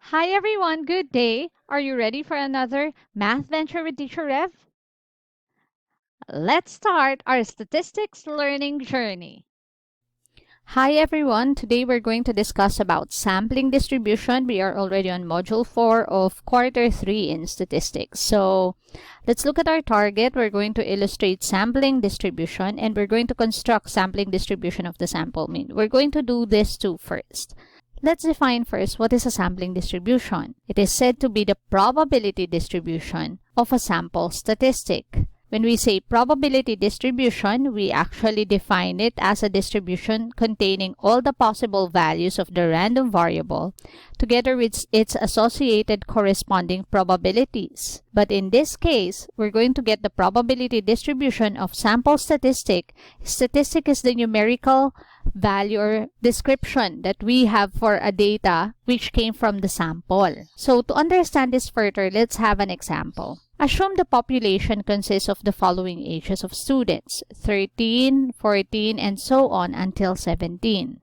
Hi everyone, good day. Are you ready for another Math Venture with Teacher Rev? Let's start our statistics learning journey. Hi everyone, today we're going to discuss about sampling distribution. We are already on module 4 of quarter 3 in statistics. So let's look at our target. We're going to illustrate sampling distribution and we're going to construct sampling distribution of the sample mean. We're going to do this two first. Let's define first what is a sampling distribution. It is said to be the probability distribution of a sample statistic. When we say probability distribution, we actually define it as a distribution containing all the possible values of the random variable together with its associated corresponding probabilities. But in this case, we're going to get the probability distribution of sample statistic. Statistic is the numerical value or description that we have for a data which came from the sample. So to understand this further, let's have an example. Assume the population consists of the following ages of students: 13, 14, and so on until 17.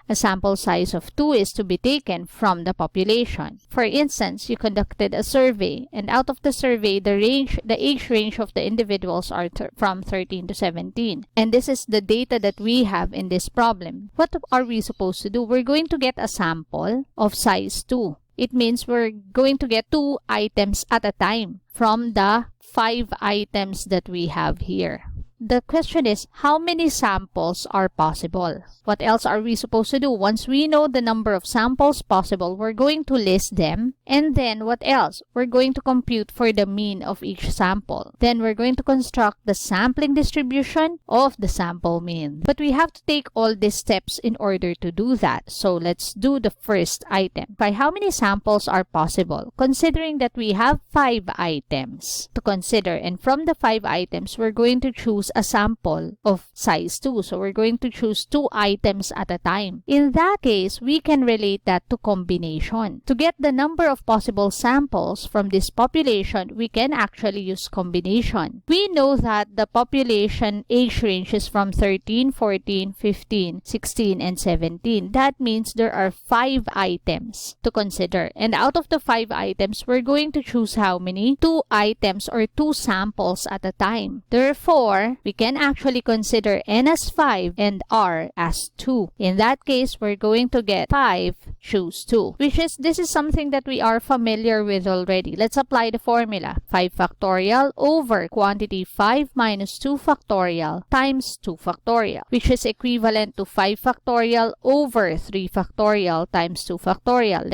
A sample size of 2 is to be taken from the population. For instance, you conducted a survey, and out of the survey, the age range of the individuals are from 13 to 17. And this is the data that we have in this problem. What are we supposed to do? We're going to get a sample of size 2. It means we're going to get 2 items at a time from the 5 items that we have here. The question is, how many samples are possible? What else are we supposed to do? Once we know the number of samples possible, we're going to list them. And then what else? We're going to compute for the mean of each sample. Then we're going to construct the sampling distribution of the sample mean. But we have to take all these steps in order to do that. So let's do the first item. By how many samples are possible? Considering that we have 5 items to consider. And from the 5 items, we're going to choose a sample of size 2. So we're going to choose 2 items at a time. In that case, we can relate that to combination. To get the number of possible samples from this population, we can actually use combination. We know that the population age range is from 13, 14, 15, 16, and 17. That means there are 5 items to consider. And out of the 5 items, we're going to choose how many? 2 items or 2 samples at a time. Therefore, we can actually consider n as 5 and r as 2. In that case, we're going to get 5 choose 2, this is something that we are familiar with already. Let's apply the formula. 5 factorial over quantity 5 minus 2 factorial times 2 factorial, which is equivalent to 5 factorial over 3 factorial times 2 factorial.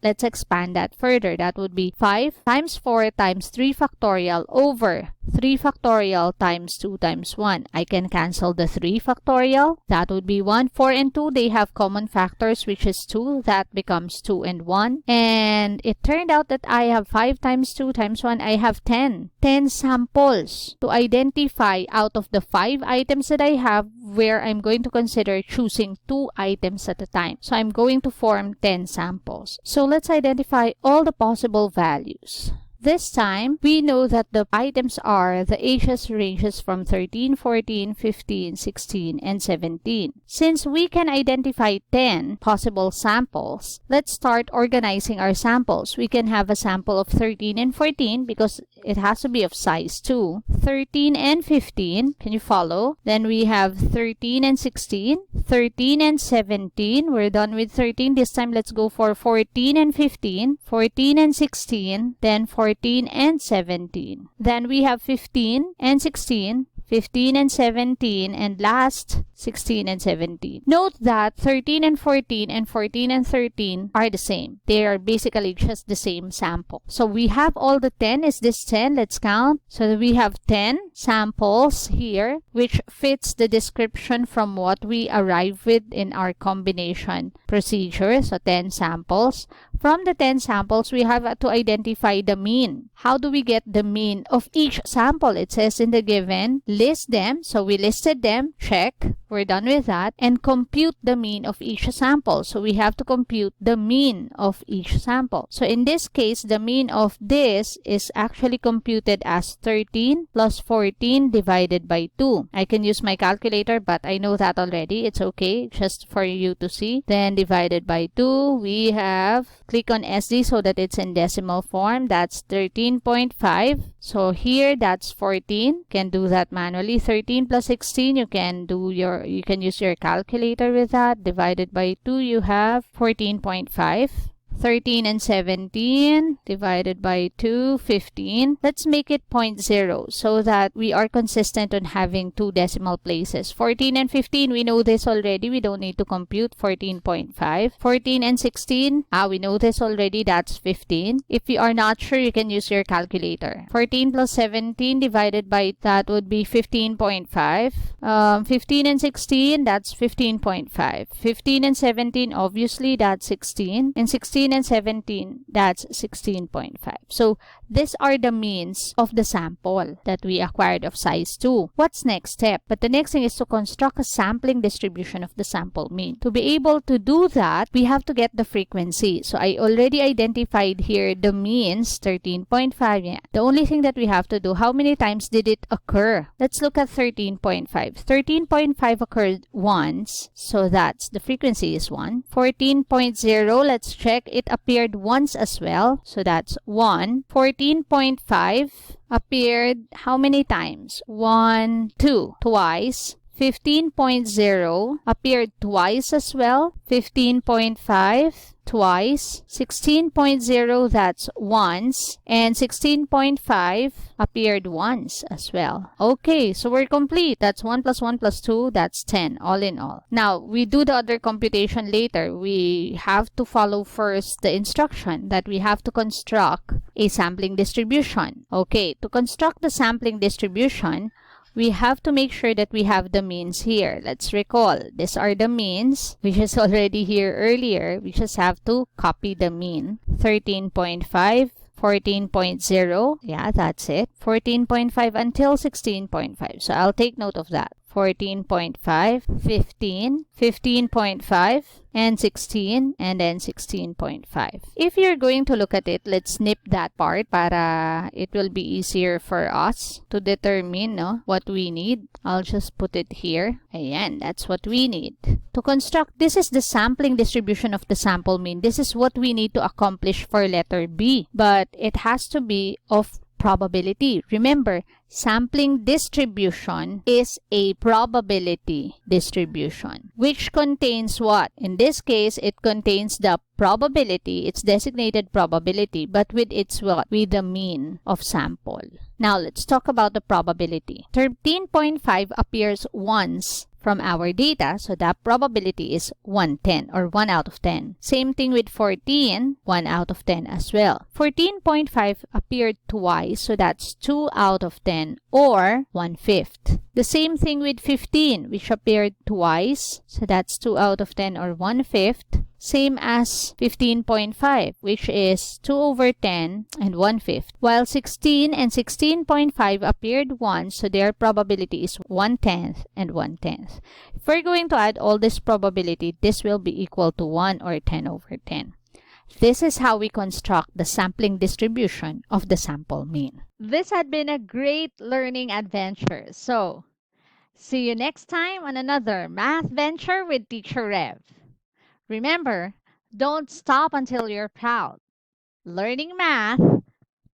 Let's expand that further. That would be 5 times 4 times 3 factorial over 3 factorial times 2 times 1. I can cancel the 3 factorial. That would be 1. 4 and 2, they have common factors, which is 2. That becomes 2 and 1. And it turned out that I have 5 times 2 times 1. I have 10. 10 samples to identify out of the 5 items that I have where I'm going to consider choosing 2 items at a time. So I'm going to form 10 samples. So let's identify all the possible values. This time, we know that the items are the ages ranges from 13, 14, 15, 16, and 17. Since we can identify 10 possible samples, let's start organizing our samples. We can have a sample of 13 and 14 because it has to be of size 2. 13 and 15, can you follow? Then we have 13 and 16, 13 and 17. We're done with 13. This time, let's go for 14 and 15, 14 and 16, then 14 and 17. Then we have 15 and 16, 15 and 17, and last 16 and 17. Note that 13 and 14 and 14 and 13 are the same. They are basically just the same sample. So we have all the 10. Is this 10? Let's count. So we have 10 samples here, which fits the description from what we arrived with in our combination procedure. So 10 samples. From the 10 samples, we have to identify the mean. How do we get the mean of each sample? It says in the given, list them. So we listed them, check. We're done with that. And compute the mean of each sample. So we have to compute the mean of each sample. So in this case, the mean of this is actually computed as 13 plus 14 divided by 2. I can use my calculator, but I know that already. It's okay, just for you to see. Then divided by 2, we have click on SD so that it's in decimal form. That's 13.5. So here, that's 14. Can do that manually. 13 plus 16, you can use your calculator with that. Divided by 2, you have 14.5. 13 and 17 divided by 2, 15. Let's make it 0.0 so that we are consistent on having 2 decimal places. 14 and 15, we know this already. We don't need to compute. 14.5. 14 and 16, we know this already. That's 15. If you are not sure, you can use your calculator. 14 plus 17 divided by that would be 15.5. 15 and 16, that's 15.5. 15 and 17, obviously, that's 16. And 16 and 17, that's 16.5. So these are the means of the sample that we acquired of size 2. What's next step? But the next thing is to construct a sampling distribution of the sample mean. To be able to do that, we have to get the frequency. So I already identified here the means, 13.5. Yeah. The only thing that we have to do, how many times did it occur? Let's look at 13.5. 13.5 occurred once, so that's the frequency is 1. 14.0, let's check. It appeared once as well, so that's 1. 14.5 appeared how many times? 1, 2, twice. 15.0 appeared twice as well. 15.5 twice. 16.0, that's once. And 16.5 appeared once as well. Okay, so we're complete. That's 1 plus 1 plus 2, that's 10 all in all. Now, we do the other computation later. We have to follow first the instruction that we have to construct a sampling distribution. Okay, to construct the sampling distribution, we have to make sure that we have the means here. Let's recall, these are the means, which is already here earlier. We just have to copy the mean. 13.5, 14.0, yeah, that's it. 14.5 until 16.5. So I'll take note of that. 14.5, 15, 15.5, and 16, and then 16.5. If you're going to look at it, let's snip that part para it will be easier for us to determine what we need. I'll just put it here. Ayan, that's what we need. To construct, this is the sampling distribution of the sample mean. This is what we need to accomplish for letter B. But it has to be of probability. Remember, sampling distribution is a probability distribution, which contains what? In this case, it contains the probability, its designated probability, but with its what? With the mean of sample. Now, let's talk about the probability. 13.5 appears once from our data, so that probability is 1/10 or 1 out of 10. Same thing with 14, 1 out of 10 as well. 14.5 appeared twice, so that's 2 out of 10 or 1/5. The same thing with 15, which appeared twice, so that's 2 out of 10 or 1/5. Same as 15.5, which is 2 over 10 and 1/5. While 16 and 16.5 appeared once, so their probability is 1/10 and 1/10. If we're going to add all this probability, this will be equal to 1 or 10 over 10. This is how we construct the sampling distribution of the sample mean. This had been a great learning adventure. So, see you next time on another Math Venture with Teacher Rev. Remember, don't stop until you're proud. Learning math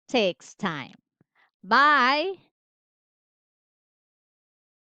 takes time. Bye!